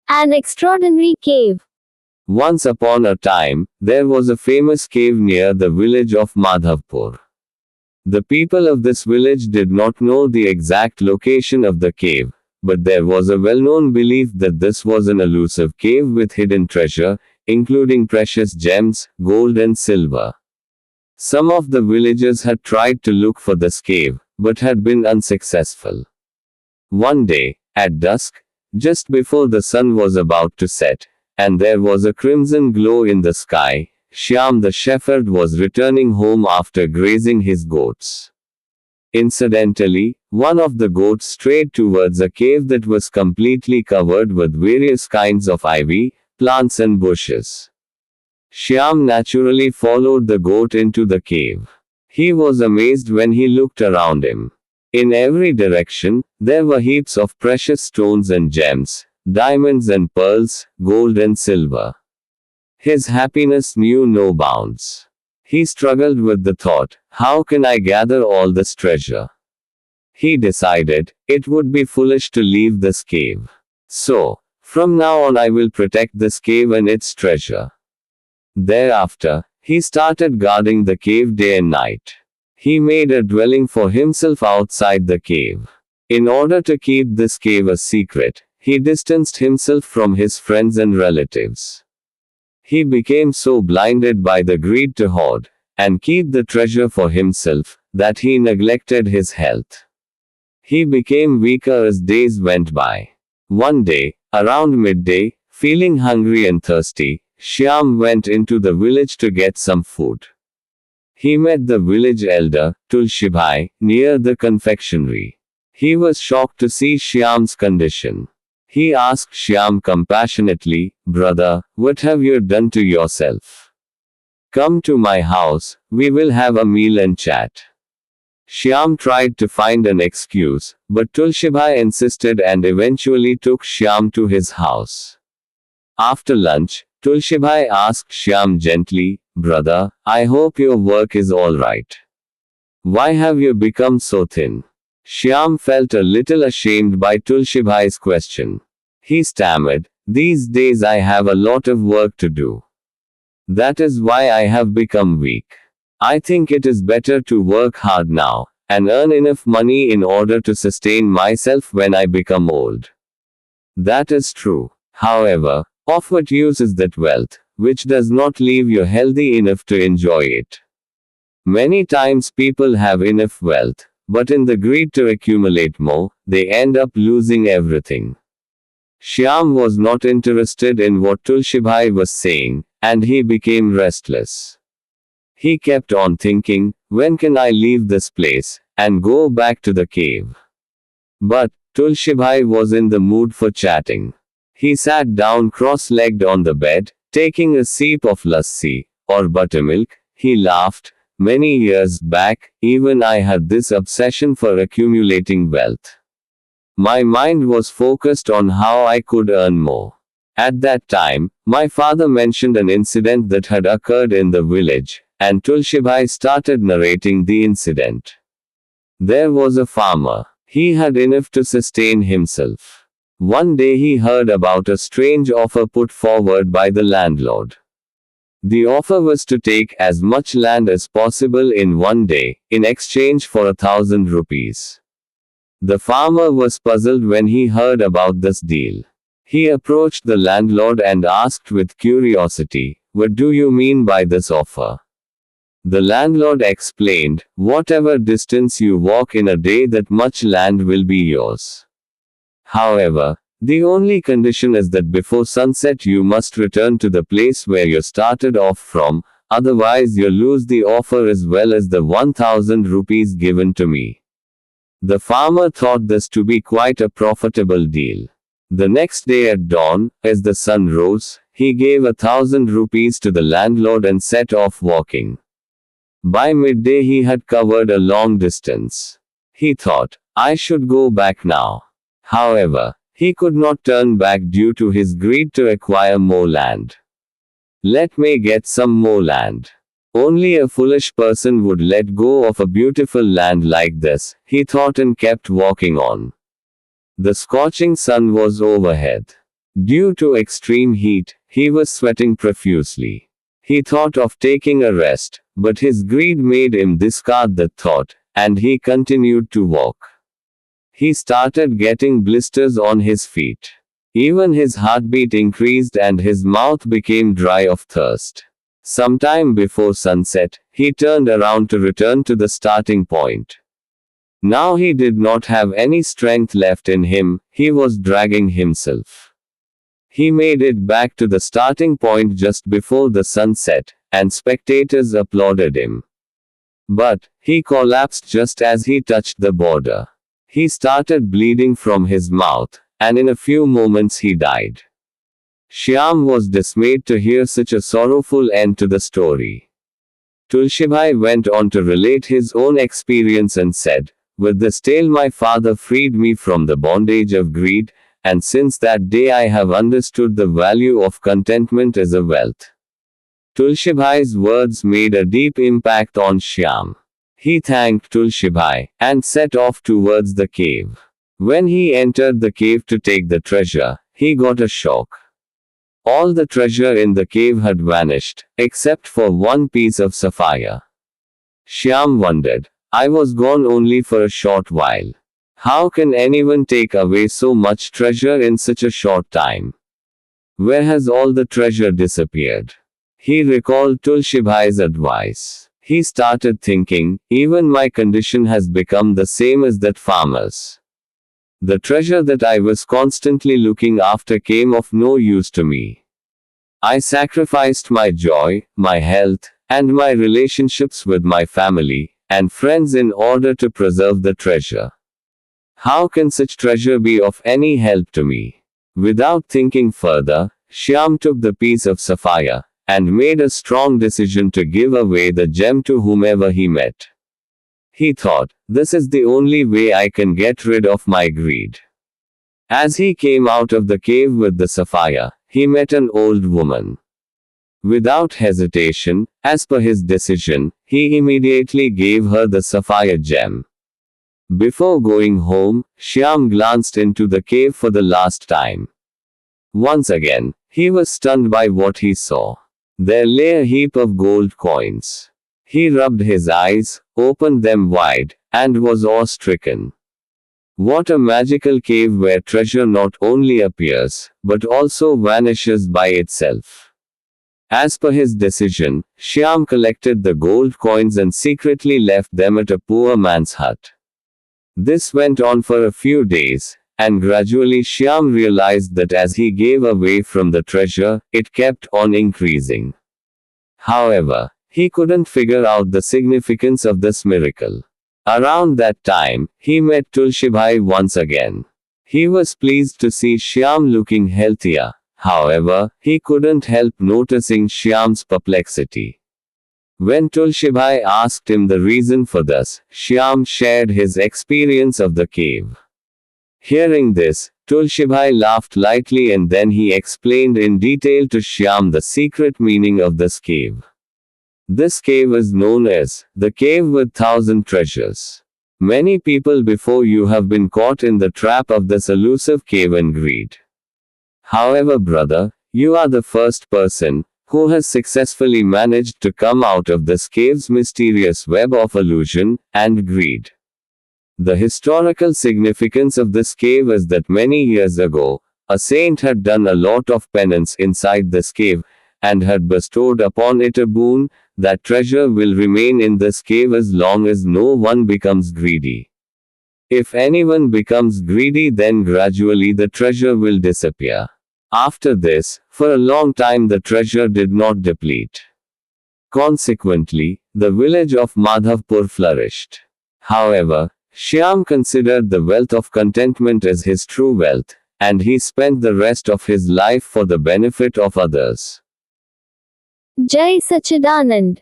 An extraordinary cave. Once upon a time, there was a famous cave near the village of Madhavpur. The people of this village did not know the exact location of the cave, but there was a well-known belief that this was an elusive cave with hidden treasure, including precious gems, gold and silver. Some of the villagers had tried to look for this cave, but had been unsuccessful. One day, at dusk, just before the sun was about to set, and there was a crimson glow in the sky, Shyam the shepherd was returning home after grazing his goats. Incidentally, one of the goats strayed towards a cave that was completely covered with various kinds of ivy, plants and bushes. Shyam naturally followed the goat into the cave. He was amazed when he looked around him. In every direction, there were heaps of precious stones and gems, diamonds and pearls, gold and silver. His happiness knew no bounds. He struggled with the thought, how can I gather all this treasure? He decided, it would be foolish to leave this cave. So, from now on I will protect this cave and its treasure. Thereafter, he started guarding the cave day and night. He made a dwelling for himself outside the cave. In order to keep this cave a secret, he distanced himself from his friends and relatives. He became so blinded by the greed to hoard and keep the treasure for himself that he neglected his health. He became weaker as days went by. One day, around midday, feeling hungry and thirsty, Shyam went into the village to get some food. He met the village elder, Tulshibhai, near the confectionery. He was shocked to see Shyam's condition. He asked Shyam compassionately, "Brother, what have you done to yourself? Come to my house, we will have a meal and chat." Shyam tried to find an excuse, but Tulshibhai insisted and eventually took Shyam to his house. After lunch, Tulshibhai asked Shyam gently, "Brother, I hope your work is all right. Why have you become so thin?" Shyam felt a little ashamed by Tulshibhai's question. He stammered, "These days I have a lot of work to do. That is why I have become weak. I think it is better to work hard now, and earn enough money in order to sustain myself when I become old." That is true. However, of what use is that wealth, which does not leave you healthy enough to enjoy it? Many times people have enough wealth, but in the greed to accumulate more, they end up losing everything. Shyam was not interested in what Tulshibhai was saying, and he became restless. He kept on thinking, when can I leave this place, and go back to the cave? But, Tulshibhai was in the mood for chatting. He sat down cross-legged on the bed, taking a sip of lassi, or buttermilk. He laughed. "Many years back, even I had this obsession for accumulating wealth. My mind was focused on how I could earn more. At that time, my father mentioned an incident that had occurred in the village, and Tulshibhai started narrating the incident. There was a farmer. He had enough to sustain himself. One day he heard about a strange offer put forward by the landlord. The offer was to take as much land as possible in one day, in exchange for 1,000 rupees. The farmer was puzzled when he heard about this deal. He approached the landlord and asked with curiosity, "What do you mean by this offer?" The landlord explained, "Whatever distance you walk in a day, that much land will be yours. However, the only condition is that before sunset you must return to the place where you started off from, otherwise you lose the offer as well as the 1,000 rupees given to me." The farmer thought this to be quite a profitable deal. The next day at dawn, as the sun rose, he gave 1,000 rupees to the landlord and set off walking. By midday he had covered a long distance. He thought, "I should go back now." However, he could not turn back due to his greed to acquire more land. "Let me get some more land. Only a foolish person would let go of a beautiful land like this," he thought, and kept walking on. The scorching sun was overhead. Due to extreme heat, he was sweating profusely. He thought of taking a rest, but his greed made him discard the thought, and he continued to walk. He started getting blisters on his feet. Even his heartbeat increased and his mouth became dry of thirst. Sometime before sunset, he turned around to return to the starting point. Now he did not have any strength left in him, he was dragging himself. He made it back to the starting point just before the sunset, and spectators applauded him. But, he collapsed just as he touched the border. He started bleeding from his mouth, and in a few moments he died. Shyam was dismayed to hear such a sorrowful end to the story. Tulsibhai went on to relate his own experience and said, "With this tale my father freed me from the bondage of greed, and since that day I have understood the value of contentment as a wealth." Tulsibhai's words made a deep impact on Shyam. He thanked Tulsibhai, and set off towards the cave. When he entered the cave to take the treasure, he got a shock. All the treasure in the cave had vanished, except for one piece of sapphire. Shyam wondered, "I was gone only for a short while. How can anyone take away so much treasure in such a short time? Where has all the treasure disappeared?" He recalled Tulsibhai's advice. He started thinking, even my condition has become the same as that farmer's. The treasure that I was constantly looking after came of no use to me. I sacrificed my joy, my health, and my relationships with my family and friends in order to preserve the treasure. How can such treasure be of any help to me? Without thinking further, Shyam took the piece of sapphire and made a strong decision to give away the gem to whomever he met. He thought, "This is the only way I can get rid of my greed." As he came out of the cave with the sapphire, he met an old woman. Without hesitation, as per his decision, he immediately gave her the sapphire gem. Before going home, Shyam glanced into the cave for the last time. Once again, he was stunned by what he saw. There lay a heap of gold coins. He rubbed his eyes, opened them wide, and was awe-stricken. What a magical cave where treasure not only appears, but also vanishes by itself. As per his decision, Shyam collected the gold coins and secretly left them at a poor man's hut. This went on for a few days, and gradually Shyam realized that as he gave away from the treasure, it kept on increasing. However, he couldn't figure out the significance of this miracle. Around that time, he met Tulsibhai once again. He was pleased to see Shyam looking healthier. However, he couldn't help noticing Shyam's perplexity. When Tulsibhai asked him the reason for this, Shyam shared his experience of the cave. Hearing this, Tulsibhai laughed lightly and then he explained in detail to Shyam the secret meaning of this cave. This cave is known as the cave with 1,000 treasures. Many people before you have been caught in the trap of this elusive cave and greed. However, brother, you are the first person who has successfully managed to come out of this cave's mysterious web of illusion and greed. The historical significance of this cave is that many years ago, a saint had done a lot of penance inside this cave, and had bestowed upon it a boon, that treasure will remain in this cave as long as no one becomes greedy. If anyone becomes greedy, then gradually the treasure will disappear. After this, for a long time the treasure did not deplete. Consequently, the village of Madhavpur flourished. However, Shyam considered the wealth of contentment as his true wealth, and he spent the rest of his life for the benefit of others. Jai Sachidanand.